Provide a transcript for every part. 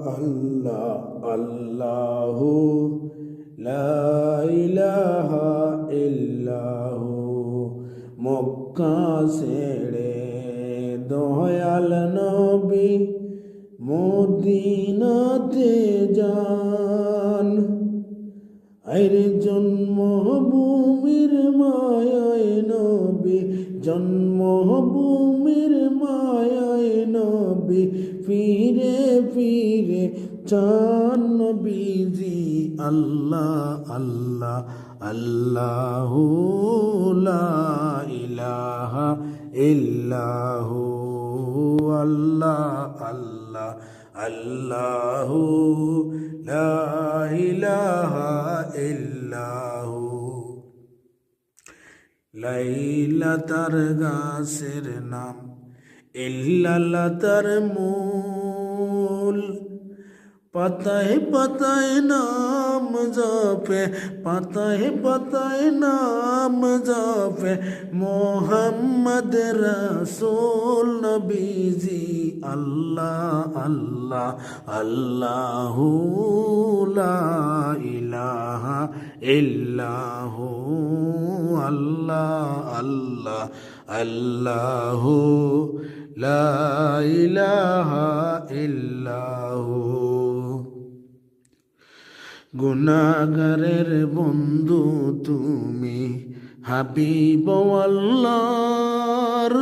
আল্লাহ আল্লাহু লা ইলাহা ইল্লাহু মক্কা ছেড়ে দয়াল নবী মদিনাতে যান। আইরে জন্মভূমির মায়ায় নবী, জন্মভূমির মায়ায় নবী ফিরে ফিরে চান নবীজি। আল্লাহ আল্লাহ আল্লাহু লা ইলাহা ইল্লাহু আল্লাহ আল্লাহ আল্লাহু লা ইলাহা ইল্লাহু। লাইলা তার গাছের নাম, ইল্লাল্লাহ তার মূল। পাতায় পাতায় নাম জপে, পাতায় পাতায় নাম জপে মোহাম্মদ রাসূল নবীজি। আল্লাহ আল্লাহ আল্লাহু লা ইলাহা ইল্লাহু আল্লাহ আল্লাহ আল্লাহু লা ইলাহা ইল্লাহু। গুনাহগারের বন্ধু তুমি হাবিব আল্লাহর,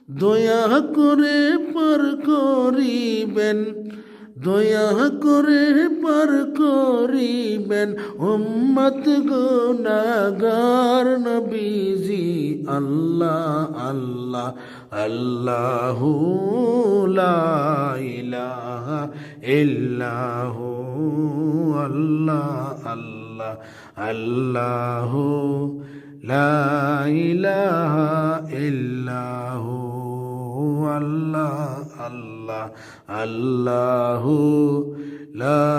দয়া করে পার করিবেন, দয়া করে পার করিবেন উম্মত গুনাহগার নবীজি। আল্লাহ আল্লাহ আল্লাহু লা ইলাহা ইল্লাহু আল্লাহ আল্লাহ আল্লাহু লা ইলাহা ইল্লাহু আল্লাহ আল্লাহ আল্লাহু লা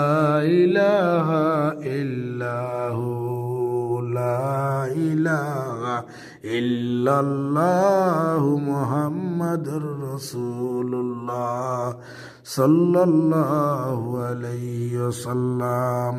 ইলাহা ইল্লাহু লা ইলাহা ইল্লাল্লাহু মুহাম্মাদুর রাসূলুল্লাহ সাল্লাল্লাহু আলাইহি ওয়াসাল্লাম।